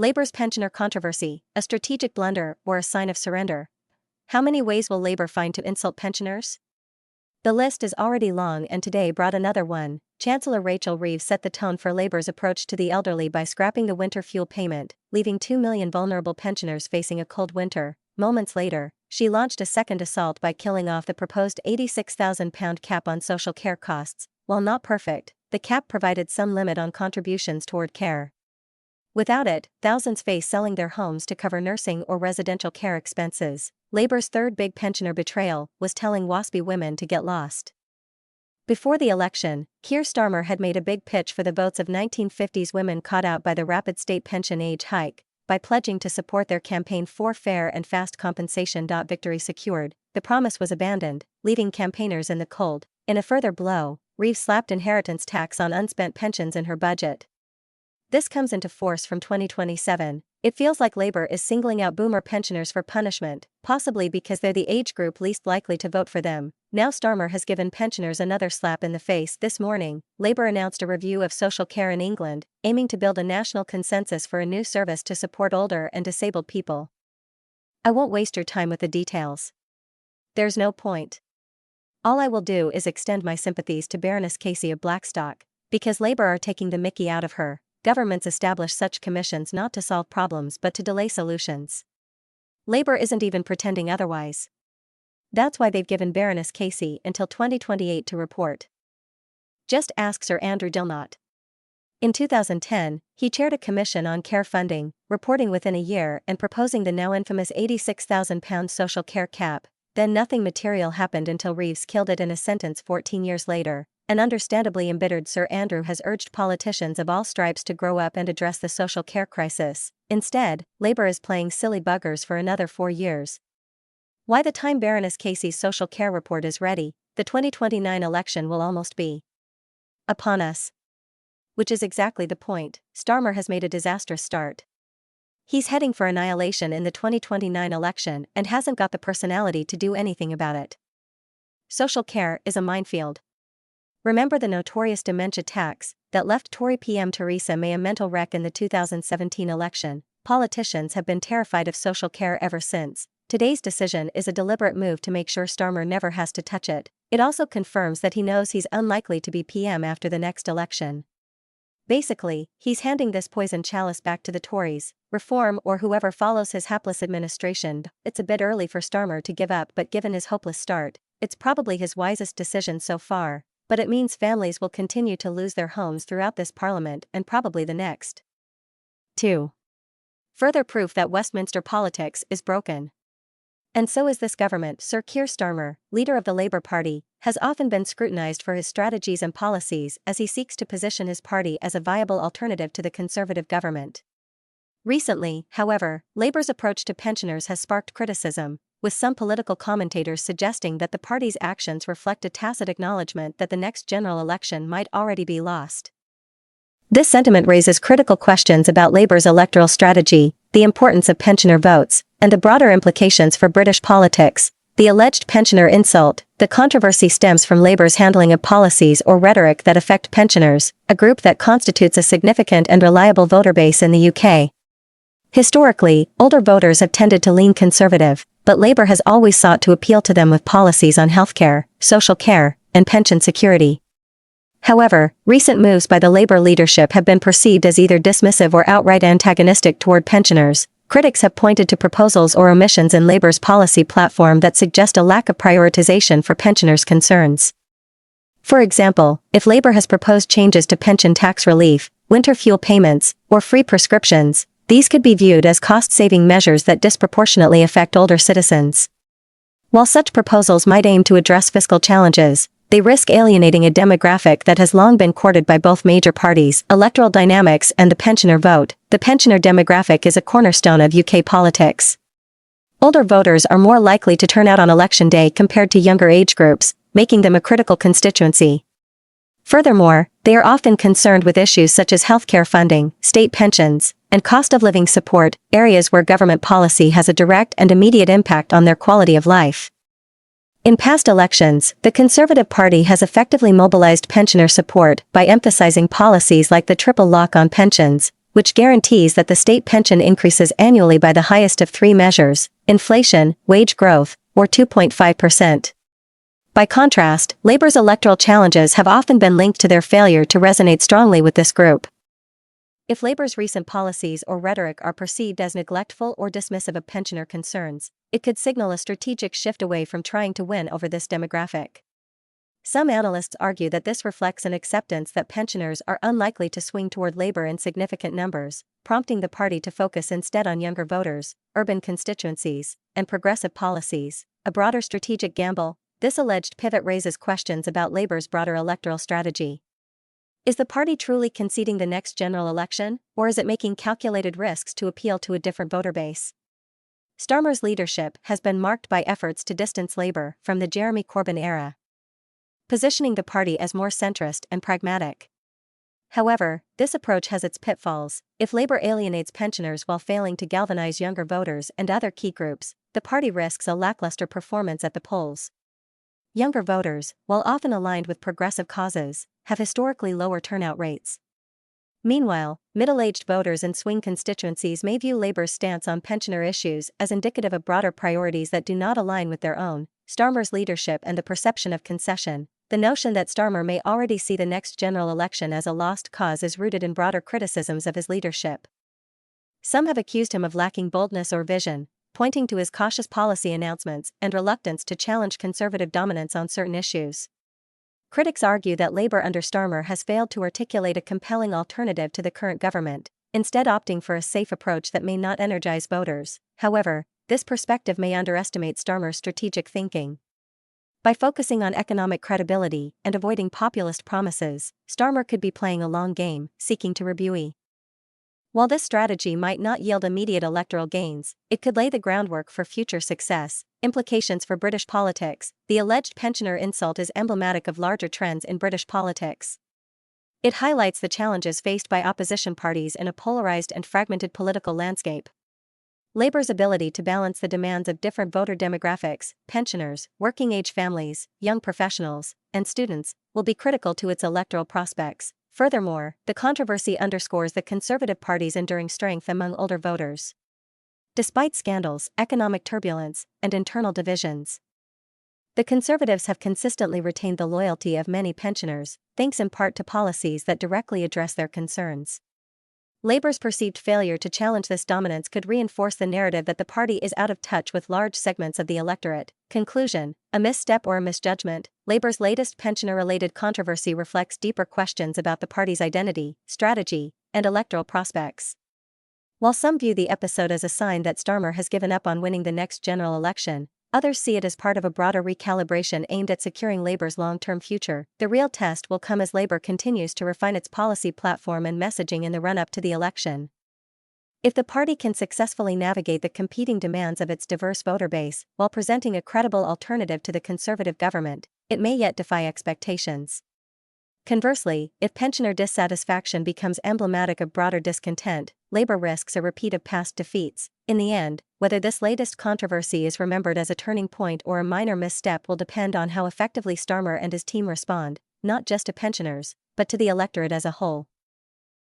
Labour's pensioner controversy, a strategic blunder or a sign of surrender? How many ways will Labour find to insult pensioners? The list is already long, and today brought another one. Chancellor Rachel Reeves set the tone for Labour's approach to the elderly by scrapping the winter fuel payment, leaving 2 million vulnerable pensioners facing a cold winter. Moments later, she launched a second assault by killing off the proposed £86,000 cap on social care costs. While not perfect, the cap provided some limit on contributions toward care. Without it, thousands face selling their homes to cover nursing or residential care expenses. Labour's third big pensioner betrayal was telling WASPy women to get lost. Before the election, Keir Starmer had made a big pitch for the votes of 1950s women caught out by the rapid state pension age hike, by pledging to support their campaign for fair and fast compensation. Victory secured, the promise was abandoned, leaving campaigners in the cold. In a further blow, Reeves slapped inheritance tax on unspent pensions in her budget. This comes into force from 2027. It feels like Labour is singling out boomer pensioners for punishment, possibly because they're the age group least likely to vote for them. Now Starmer has given pensioners another slap in the face. This morning, Labour announced a review of social care in England, aiming to build a national consensus for a new service to support older and disabled people. I won't waste your time with the details. There's no point. All I will do is extend my sympathies to Baroness Casey of Blackstock, because Labour are taking the mickey out of her. Governments establish such commissions not to solve problems but to delay solutions. Labour isn't even pretending otherwise. That's why they've given Baroness Casey until 2028 to report. Just ask Sir Andrew Dilnot. In 2010, he chaired a commission on care funding, reporting within a year and proposing the now infamous £86,000 social care cap. Then nothing material happened until Reeves killed it in a sentence 14 years later. An understandably embittered Sir Andrew has urged politicians of all stripes to grow up and address the social care crisis. Instead, Labour is playing silly buggers for another 4 years. By the time Baroness Casey's social care report is ready, the 2029 election will almost be upon us. Which is exactly the point. Starmer has made a disastrous start. He's heading for annihilation in the 2029 election and hasn't got the personality to do anything about it. Social care is a minefield. Remember the notorious dementia tax that left Tory PM Theresa May a mental wreck in the 2017 election? Politicians have been terrified of social care ever since. Today's decision is a deliberate move to make sure Starmer never has to touch it. It also confirms that he knows he's unlikely to be PM after the next election. Basically, he's handing this poison chalice back to the Tories, Reform or whoever follows his hapless administration. It's a bit early for Starmer to give up, but given his hopeless start, it's probably his wisest decision so far. But it means families will continue to lose their homes throughout this parliament and probably the next. 2. Further proof that Westminster politics is broken. And so is this government. Sir Keir Starmer, leader of the Labour Party, has often been scrutinised for his strategies and policies as he seeks to position his party as a viable alternative to the Conservative government. Recently, however, Labour's approach to pensioners has sparked criticism, with some political commentators suggesting that the party's actions reflect a tacit acknowledgement that the next general election might already be lost. This sentiment raises critical questions about Labour's electoral strategy, the importance of pensioner votes, and the broader implications for British politics. The alleged pensioner insult. The controversy stems from Labour's handling of policies or rhetoric that affect pensioners, a group that constitutes a significant and reliable voter base in the UK. Historically, older voters have tended to lean conservative, but Labour has always sought to appeal to them with policies on healthcare, social care, and pension security. However, recent moves by the Labour leadership have been perceived as either dismissive or outright antagonistic toward pensioners. Critics have pointed to proposals or omissions in Labour's policy platform that suggest a lack of prioritization for pensioners' concerns. For example, if Labour has proposed changes to pension tax relief, winter fuel payments, or free prescriptions, these could be viewed as cost-saving measures that disproportionately affect older citizens. While such proposals might aim to address fiscal challenges, they risk alienating a demographic that has long been courted by both major parties. Electoral dynamics and the pensioner vote. The pensioner demographic is a cornerstone of UK politics. Older voters are more likely to turn out on election day compared to younger age groups, making them a critical constituency. Furthermore, they are often concerned with issues such as healthcare funding, state pensions, and cost of living support, areas where government policy has a direct and immediate impact on their quality of life. In past elections, the Conservative Party has effectively mobilized pensioner support by emphasizing policies like the triple lock on pensions, which guarantees that the state pension increases annually by the highest of three measures: inflation, wage growth, or 2.5%. By contrast, Labour's electoral challenges have often been linked to their failure to resonate strongly with this group. If Labour's recent policies or rhetoric are perceived as neglectful or dismissive of pensioner concerns, it could signal a strategic shift away from trying to win over this demographic. Some analysts argue that this reflects an acceptance that pensioners are unlikely to swing toward Labour in significant numbers, prompting the party to focus instead on younger voters, urban constituencies, and progressive policies, a broader strategic gamble. This alleged pivot raises questions about Labour's broader electoral strategy. Is the party truly conceding the next general election, or is it making calculated risks to appeal to a different voter base? Starmer's leadership has been marked by efforts to distance Labour from the Jeremy Corbyn era, positioning the party as more centrist and pragmatic. However, this approach has its pitfalls. If Labour alienates pensioners while failing to galvanize younger voters and other key groups, the party risks a lackluster performance at the polls. Younger voters, while often aligned with progressive causes, have historically lower turnout rates. Meanwhile, middle-aged voters in swing constituencies may view Labour's stance on pensioner issues as indicative of broader priorities that do not align with their own. Starmer's leadership and the perception of concession. The notion that Starmer may already see the next general election as a lost cause is rooted in broader criticisms of his leadership. Some have accused him of lacking boldness or vision, pointing to his cautious policy announcements and reluctance to challenge conservative dominance on certain issues. Critics argue that Labour under Starmer has failed to articulate a compelling alternative to the current government, instead opting for a safe approach that may not energize voters. However, this perspective may underestimate Starmer's strategic thinking. By focusing on economic credibility and avoiding populist promises, Starmer could be playing a long game, seeking to rebuy. While this strategy might not yield immediate electoral gains, it could lay the groundwork for future success. Implications for British politics. The alleged pensioner insult is emblematic of larger trends in British politics. It highlights the challenges faced by opposition parties in a polarized and fragmented political landscape. Labour's ability to balance the demands of different voter demographics, pensioners, working-age families, young professionals, and students, will be critical to its electoral prospects. Furthermore, the controversy underscores the Conservative Party's enduring strength among older voters. Despite scandals, economic turbulence, and internal divisions, the Conservatives have consistently retained the loyalty of many pensioners, thanks in part to policies that directly address their concerns. Labour's perceived failure to challenge this dominance could reinforce the narrative that the party is out of touch with large segments of the electorate. Conclusion: a misstep or a misjudgment. Labour's latest pensioner-related controversy reflects deeper questions about the party's identity, strategy, and electoral prospects. While some view the episode as a sign that Starmer has given up on winning the next general election, others see it as part of a broader recalibration aimed at securing Labour's long-term future. The real test will come as Labour continues to refine its policy platform and messaging in the run-up to the election. If the party can successfully navigate the competing demands of its diverse voter base while presenting a credible alternative to the Conservative government, it may yet defy expectations. Conversely, if pensioner dissatisfaction becomes emblematic of broader discontent, Labour risks a repeat of past defeats. In the end, whether this latest controversy is remembered as a turning point or a minor misstep will depend on how effectively Starmer and his team respond, not just to pensioners, but to the electorate as a whole.